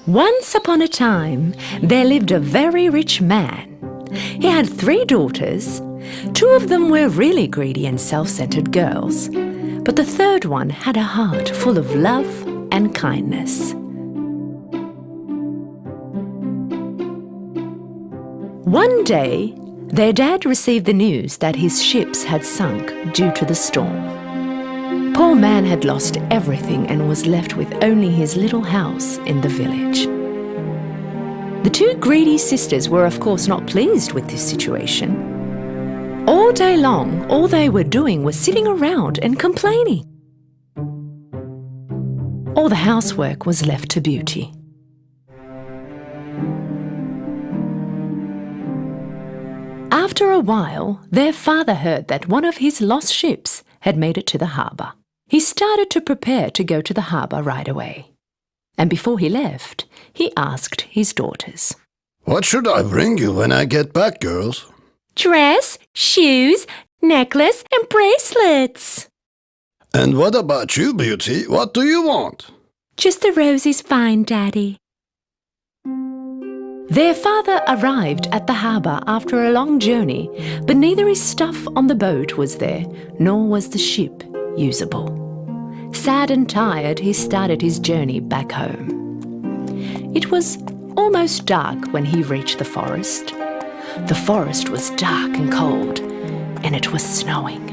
Once upon a time, there lived a very rich man. He had 3 daughters. 2 of them were really greedy and self-centered girls, but the third one had a heart full of love and kindness. One day, their dad received the news that his ships had sunk due to the storm. Poor man had lost everything and was left with only his little house in the village. The 2 greedy sisters were of course not pleased with this situation. All day long, all they were doing was sitting around and complaining. All the housework was left to Beauty. After a while, their father heard that one of his lost ships had made it to the harbour. He started to prepare to go to the harbour right away. And before he left, he asked his daughters, "What should I bring you when I get back, girls?" "Dress, shoes, necklace and bracelets." "And what about you, Beauty? What do you want?" "Just the rose is fine, Daddy." Their father arrived at the harbour after a long journey, but neither his stuff on the boat was there, nor was the ship usable. Sad and tired, he started his journey back home. It was almost dark when he reached the forest. The forest was dark and cold, and it was snowing.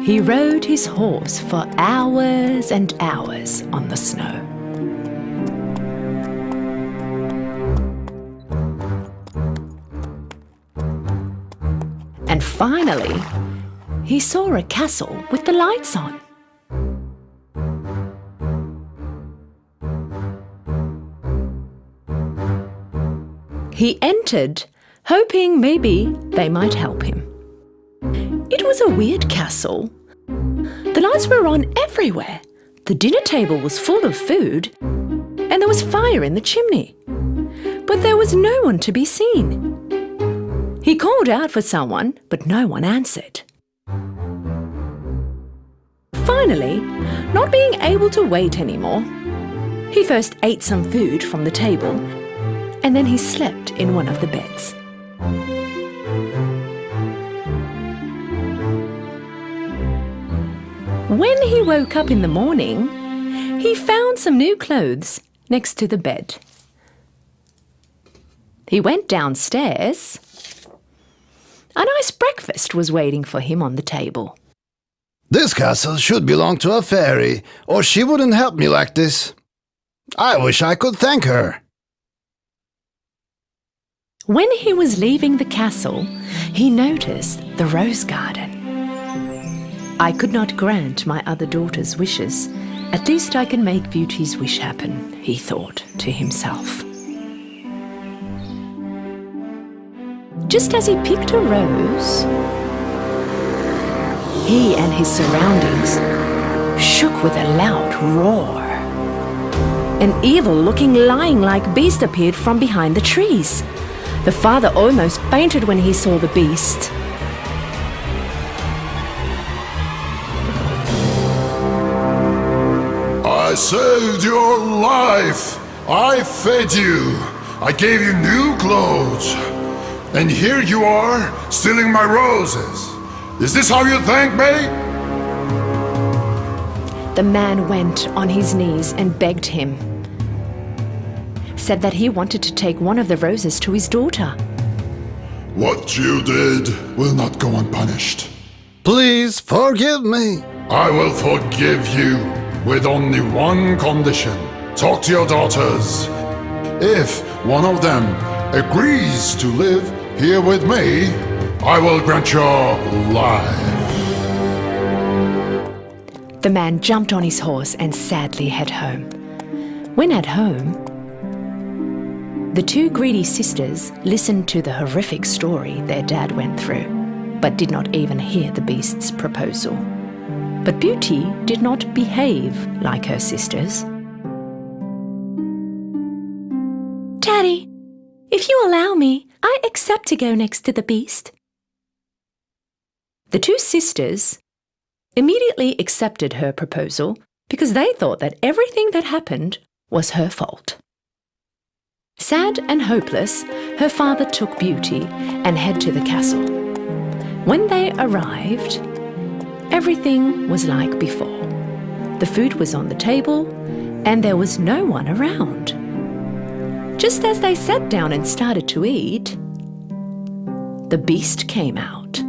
He rode his horse for hours and hours on the snow. And finally, he saw a castle with the lights on. He entered, hoping maybe they might help him. It was a weird castle. The lights were on everywhere. The dinner table was full of food, and there was fire in the chimney. But there was no one to be seen. He called out for someone, but no one answered. Finally, not being able to wait anymore, he first ate some food from the table, and then he slept in one of the beds. When he woke up in the morning, he found some new clothes next to the bed. He went downstairs. A nice breakfast was waiting for him on the table. "This castle should belong to a fairy, or she wouldn't help me like this. I wish I could thank her." When he was leaving the castle, he noticed the rose garden. "I could not grant my other daughter's wishes. At least I can make Beauty's wish happen," he thought to himself. Just as he picked a rose, he and his surroundings shook with a loud roar. An evil-looking lion-like beast appeared from behind the trees. The father almost fainted when he saw the beast. "I saved your life. I fed you. I gave you new clothes. And here you are, stealing my roses. Is this how you thank me?" The man went on his knees and begged him. Said that he wanted to take one of the roses to his daughter. "What you did will not go unpunished. "Please forgive me." I will forgive you with only one condition. Talk to your daughters. If one of them agrees to live here with me, I will grant your life." The man jumped on his horse and sadly headed home. When at home, the 2 greedy sisters listened to the horrific story their dad went through, but did not even hear the beast's proposal. But Beauty did not behave like her sisters. "Daddy, if you allow me, I accept to go next to the beast." The 2 sisters immediately accepted her proposal because they thought that everything that happened was her fault. Sad and hopeless, her father took Beauty and headed to the castle. When they arrived, everything was like before. The food was on the table and there was no one around. Just as they sat down and started to eat, the beast came out.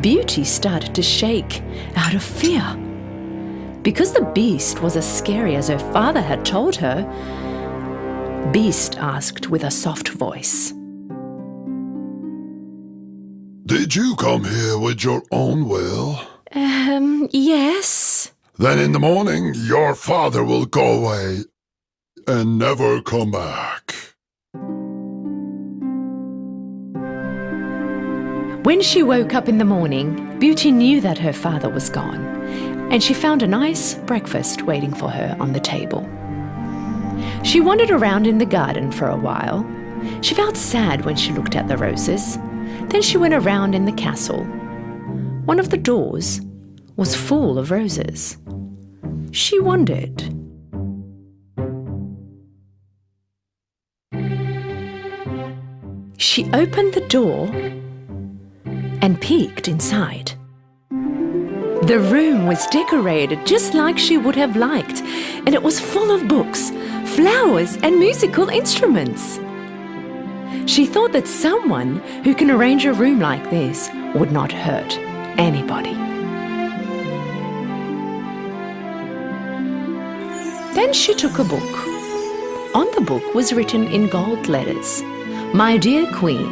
Beauty started to shake out of fear. Because the beast was as scary as her father had told her, Beast asked with a soft voice, Did you come here with your own will? Yes. Then in the morning your father will go away and never come back. When she woke up in the morning, Beauty knew that her father was gone, and she found a nice breakfast waiting for her on the table. She wandered around in the garden for a while. She felt sad when she looked at the roses. Then she went around in the castle. One of the doors was full of roses. She wondered. She opened the door and peeked inside. The room was decorated just like she would have liked, and it was full of books, flowers, and musical instruments. She thought that someone who can arrange a room like this would not hurt anybody. Then she took a book. On the book was written in gold letters, "My dear Queen,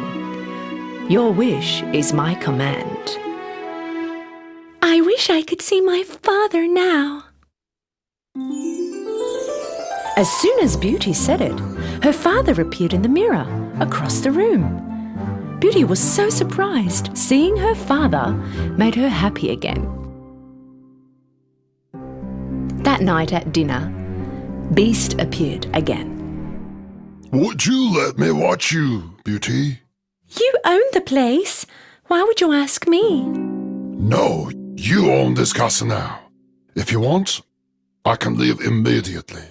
your wish is my command." I wish I could see my father now. As soon as Beauty said it, her father appeared in the mirror across the room. Beauty was so surprised. Seeing her father made her happy again. That night at dinner, Beast appeared again. Would you let me watch you, Beauty? You own the place. Why would you ask me? No, you own this castle now. If you want, I can leave immediately.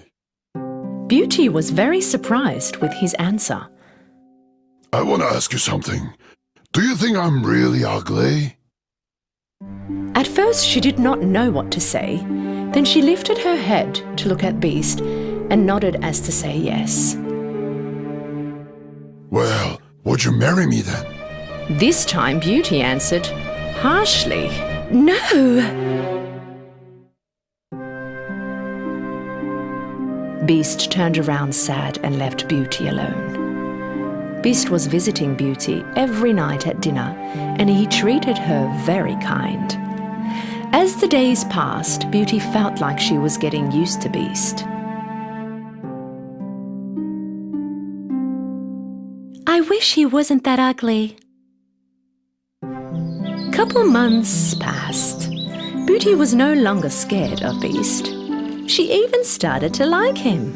Beauty was very surprised with his answer. I want to ask you something. Do you think I'm really ugly? At first she did not know what to say. Then she lifted her head to look at Beast and nodded as to say yes. Well, would you marry me then? This time Beauty answered harshly, "No." Beast turned around sad and left Beauty alone. Beast was visiting Beauty every night at dinner, and he treated her very kind. As the days passed, Beauty felt like she was getting used to Beast. I wish he wasn't that ugly. Couple months passed. Beauty was no longer scared of Beast. She even started to like him.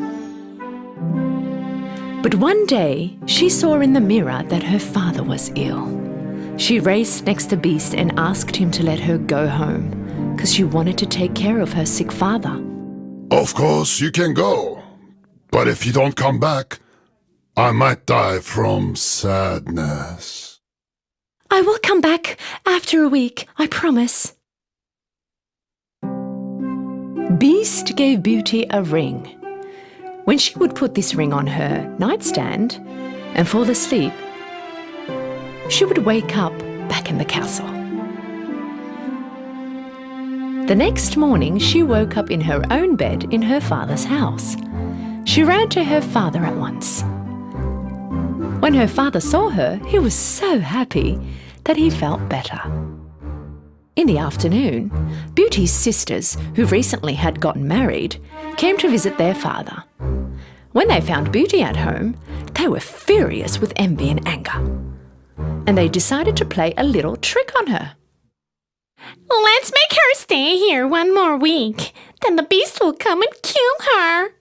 But one day, she saw in the mirror that her father was ill. She raced next to Beast and asked him to let her go home, because she wanted to take care of her sick father. Of course, you can go. But if you don't come back, I might die from sadness. I will come back after a week, I promise. Beast gave Beauty a ring. When she would put this ring on her nightstand and fall asleep, she would wake up back in the castle. The next morning, she woke up in her own bed in her father's house. She ran to her father at once. When her father saw her, he was so happy that he felt better. In the afternoon, Beauty's sisters, who recently had gotten married, came to visit their father. When they found Beauty at home, they were furious with envy and anger. And they decided to play a little trick on her. Let's make her stay here one more week. Then the beast will come and kill her.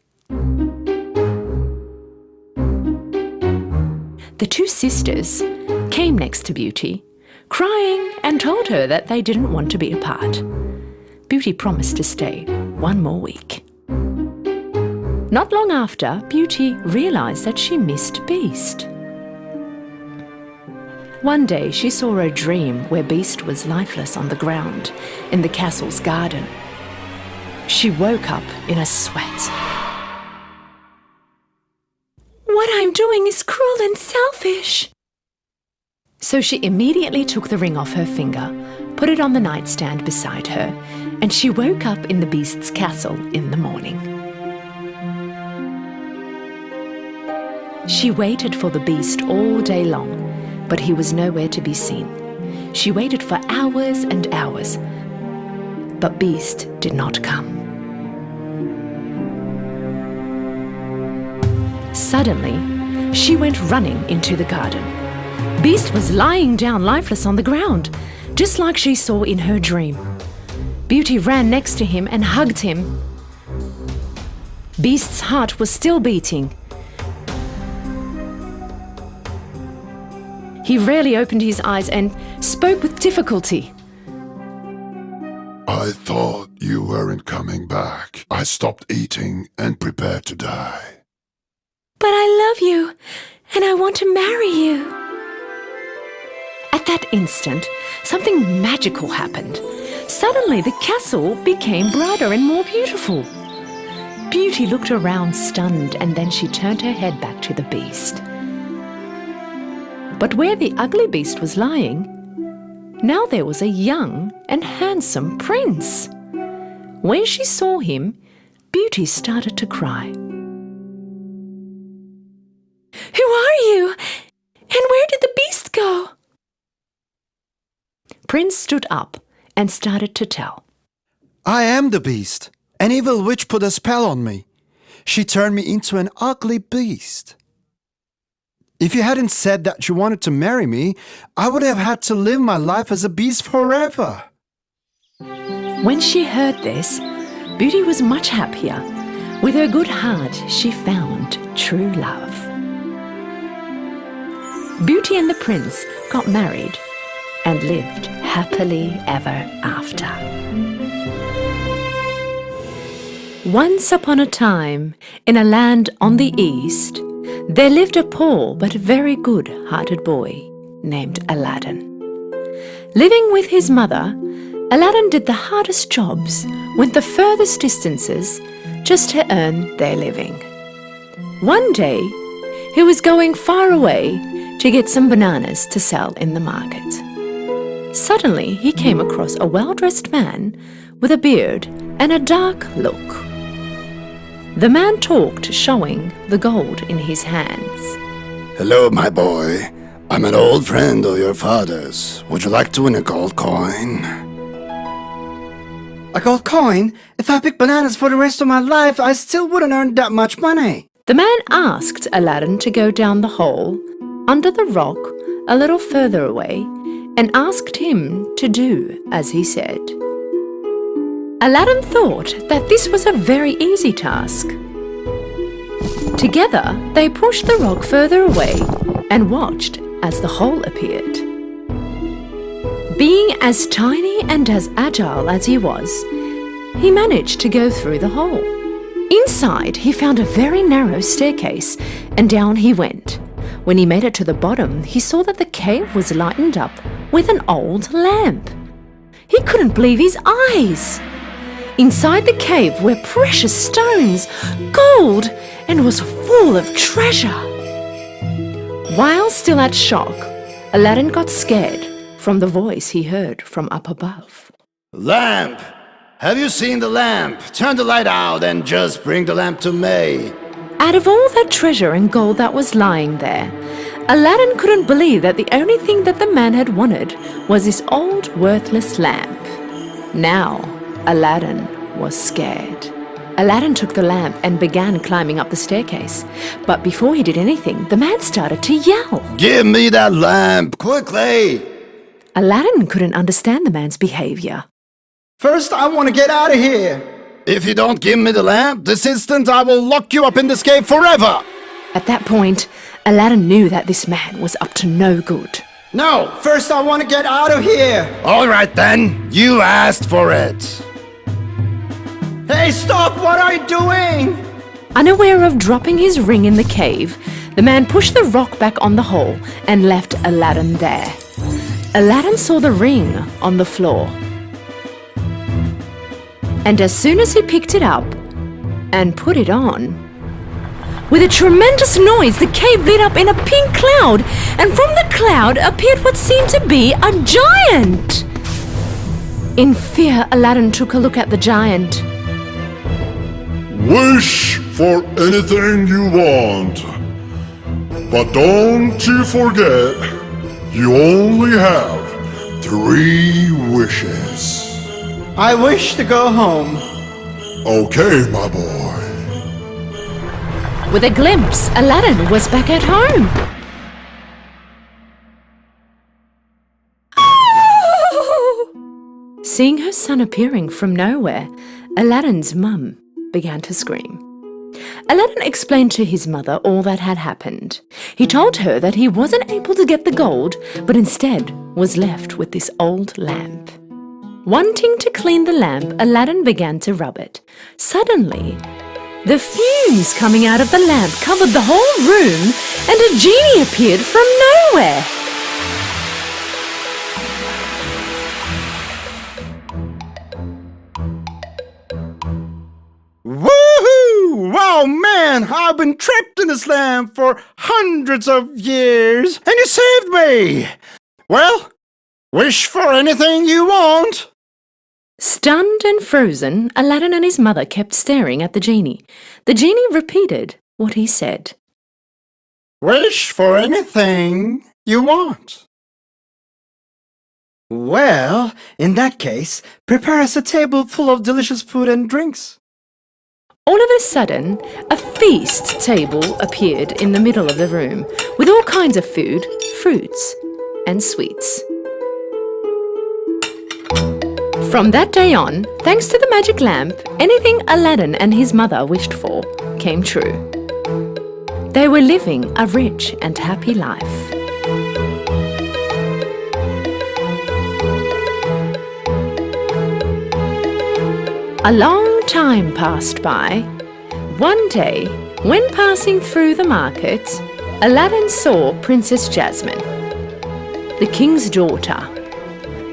The two sisters came next to Beauty, crying, and told her that they didn't want to be apart. Beauty promised to stay one more week. Not long after, Beauty realized that she missed Beast. One day she saw a dream where Beast was lifeless on the ground in the castle's garden. She woke up in a sweat. What I'm doing is cruel and selfish. So she immediately took the ring off her finger, put it on the nightstand beside her, and she woke up in the Beast's castle in the morning. She waited for the Beast all day long, but he was nowhere to be seen. She waited for hours and hours, but Beast did not come. Suddenly, she went running into the garden. Beast was lying down lifeless on the ground, just like she saw in her dream. Beauty ran next to him and hugged him. Beast's heart was still beating. He rarely opened his eyes and spoke with difficulty. I thought you weren't coming back. I stopped eating and prepared to die. But I love you, and I want to marry you. At that instant, something magical happened. Suddenly, the castle became brighter and more beautiful. Beauty looked around stunned, and then she turned her head back to the Beast. But where the ugly Beast was lying, now there was a young and handsome prince. When she saw him, Beauty started to cry. Who are you? And where did the Beast go? Prince stood up and started to tell. I am the Beast. An evil witch put a spell on me. She turned me into an ugly beast. If you hadn't said that you wanted to marry me, I would have had to live my life as a beast forever. When she heard this, Beauty was much happier. With her good heart, she found true love. Beauty and the prince got married and lived happily ever after. Once upon a time, in a land on the east, there lived a poor but very good-hearted boy named Aladdin. Living with his mother, Aladdin did the hardest jobs, went the furthest distances, just to earn their living. One day, he was going far away to get some bananas to sell in the market. Suddenly, he came across a well-dressed man with a beard and a dark look. The man talked, showing the gold in his hands. Hello, my boy. I'm an old friend of your father's. Would you like to win a gold coin? A gold coin? If I pick bananas for the rest of my life, I still wouldn't earn that much money. The man asked Aladdin to go down the hole, under the rock, a little further away, and asked him to do as he said. Aladdin thought that this was a very easy task. Together, they pushed the rock further away and watched as the hole appeared. Being as tiny and as agile as he was, he managed to go through the hole. Inside, he found a very narrow staircase, and down he went. When he made it to the bottom, he saw that the cave was lightened up with an old lamp. He couldn't believe his eyes. Inside the cave were precious stones, gold, and was full of treasure. While still at shock, Aladdin got scared from the voice he heard from up above. Lamp! Have you seen the lamp? Turn the light out and just bring the lamp to me. Out of all that treasure and gold that was lying there, Aladdin couldn't believe that the only thing that the man had wanted was this old, worthless lamp. Now, Aladdin was scared. Aladdin took the lamp and began climbing up the staircase. But before he did anything, the man started to yell. Give me that lamp, quickly! Aladdin couldn't understand the man's behavior. First, I want to get out of here. If you don't give me the lamp, this instant I will lock you up in this cave forever! At that point, Aladdin knew that this man was up to no good. No, first I want to get out of here. All right then, you asked for it. Hey, stop! What are you doing? Unaware of dropping his ring in the cave, the man pushed the rock back on the hole and left Aladdin there. Aladdin saw the ring on the floor. And as soon as he picked it up and put it on, with a tremendous noise, the cave lit up in a pink cloud, and from the cloud appeared what seemed to be a giant. In fear, Aladdin took a look at the giant. Wish for anything you want. But don't you forget, you only have 3 wishes. I wish to go home. Okay, my boy. With a glimpse, Aladdin was back at home. Seeing her son appearing from nowhere, Aladdin's mum began to scream. Aladdin explained to his mother all that had happened. He told her that he wasn't able to get the gold, but instead was left with this old lamp. Wanting to clean the lamp, Aladdin began to rub it. Suddenly, the fumes coming out of the lamp covered the whole room, and a genie appeared from nowhere. Woohoo! Wow, man! I've been trapped in this lamp for hundreds of years, and you saved me! Well, wish for anything you want. Stunned and frozen, Aladdin and his mother kept staring at the genie. The genie repeated what he said. Wish for anything you want. Well, in that case, prepare us a table full of delicious food and drinks. All of a sudden, a feast table appeared in the middle of the room with all kinds of food, fruits, and sweets. From that day on, thanks to the magic lamp, anything Aladdin and his mother wished for came true. They were living a rich and happy life. A long time passed by. One day, when passing through the market, Aladdin saw Princess Jasmine, the king's daughter,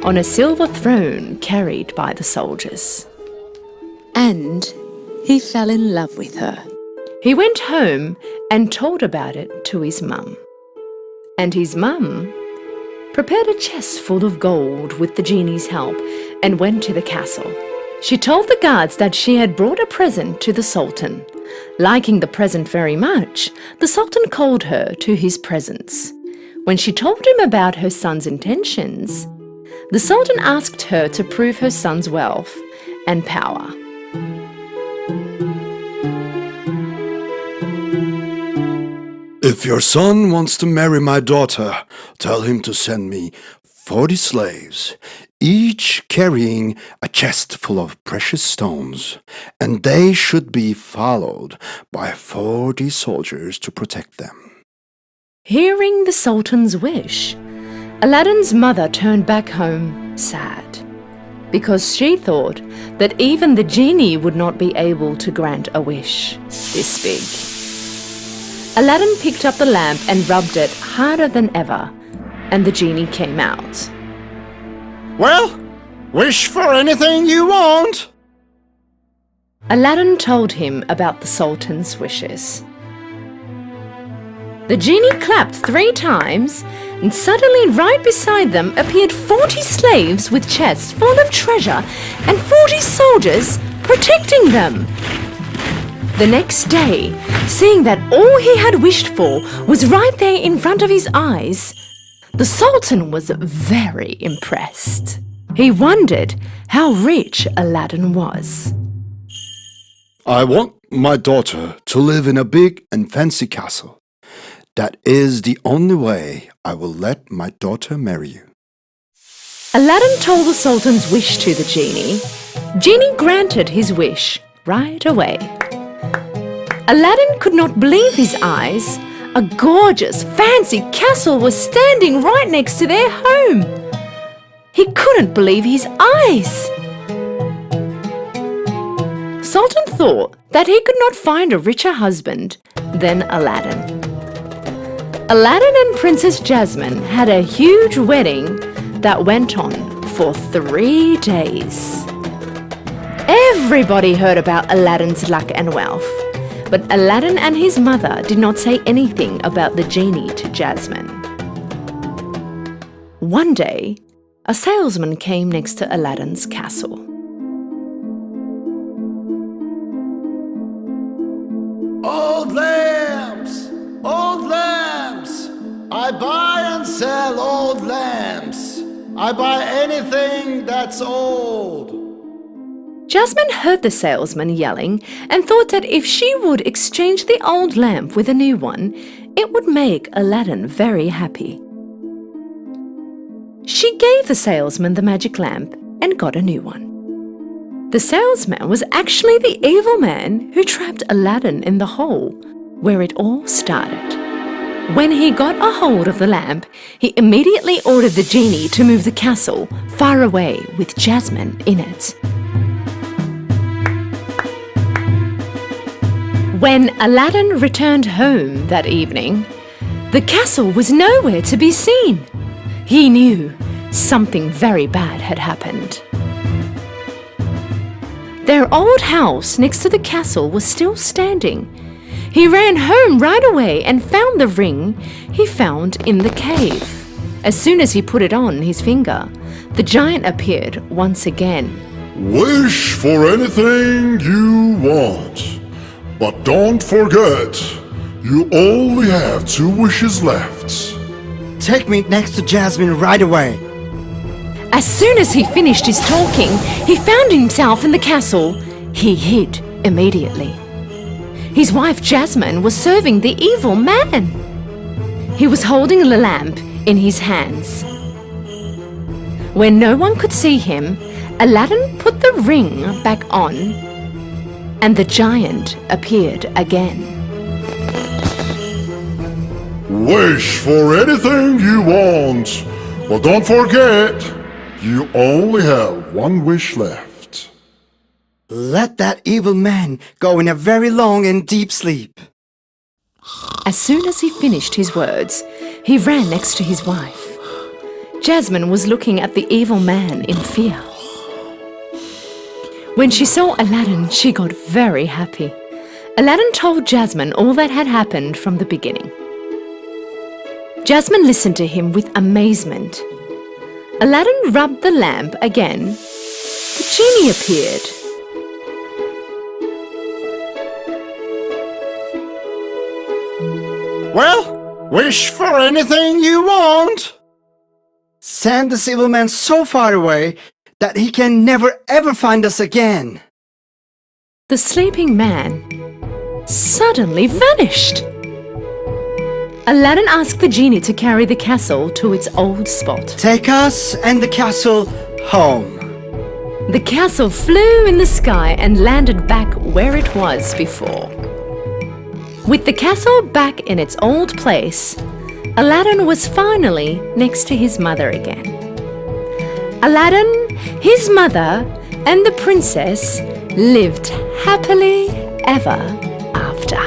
on a silver throne carried by the soldiers. And he fell in love with her. He went home and told about it to his mum. And his mum prepared a chest full of gold with the genie's help and went to the castle. She told the guards that she had brought a present to the Sultan. Liking the present very much, the Sultan called her to his presence. When she told him about her son's intentions, the Sultan asked her to prove her son's wealth and power. If your son wants to marry my daughter, tell him to send me 40 slaves, each carrying a chest full of precious stones, and they should be followed by 40 soldiers to protect them. Hearing the Sultan's wish, Aladdin's mother turned back home sad, because she thought that even the genie would not be able to grant a wish this big. Aladdin picked up the lamp and rubbed it harder than ever, and the genie came out. Well, wish for anything you want. Aladdin told him about the Sultan's wishes. The genie clapped 3 times, and suddenly right beside them appeared 40 slaves with chests full of treasure and 40 soldiers protecting them. The next day, seeing that all he had wished for was right there in front of his eyes, the Sultan was very impressed. He wondered how rich Aladdin was. I want my daughter to live in a big and fancy castle. That is the only way I will let my daughter marry you. Aladdin told the Sultan's wish to the genie. Genie granted his wish right away. Aladdin could not believe his eyes. A gorgeous, fancy castle was standing right next to their home. He couldn't believe his eyes. thought that he could not find a richer husband than Aladdin. Aladdin and Princess Jasmine had a huge wedding that went on for 3 days. Everybody heard about Aladdin's luck and wealth, but Aladdin and his mother did not say anything about the genie to Jasmine. One day, a salesman came next to Aladdin's castle. Old lamps! Old lamps! I buy and sell old lamps. I buy anything that's old. Jasmine heard the salesman yelling and thought that if she would exchange the old lamp with a new one, it would make Aladdin very happy. She gave the salesman the magic lamp and got a new one. The salesman was actually the evil man who trapped Aladdin in the hole where it all started. When he got a hold of the lamp, he immediately ordered the genie to move the castle far away with Jasmine in it. When Aladdin returned home that evening, the castle was nowhere to be seen. He knew something very bad had happened. Their old house next to the castle was still standing. He ran home right away and found the ring he found in the cave. As soon as he put it on his finger, the giant appeared once again. Wish for anything you want, but don't forget, you only have 2 wishes left. Take me next to Jasmine right away. As soon as he finished his talking, he found himself in the castle. He hid immediately. His wife Jasmine was serving the evil man. He was holding the lamp in his hands. When no one could see him, Aladdin put the ring back on, and the giant appeared again. Wish for anything you want, but don't forget, you only have 1 wish left. Let that evil man go in a very long and deep sleep. As soon as he finished his words, he ran next to his wife. Jasmine was looking at the evil man in fear. When she saw Aladdin, she got very happy. Aladdin told Jasmine all that had happened from the beginning. Jasmine listened to him with amazement. Aladdin rubbed the lamp again. The genie appeared. Well, wish for anything you want. Send this evil man so far away that he can never ever find us again. The sleeping man suddenly vanished. Aladdin asked the genie to carry the castle to its old spot. Take us and the castle home. The castle flew in the sky and landed back where it was before. With the castle back in its old place, Aladdin was finally next to his mother again. Aladdin, his mother, and the princess lived happily ever after.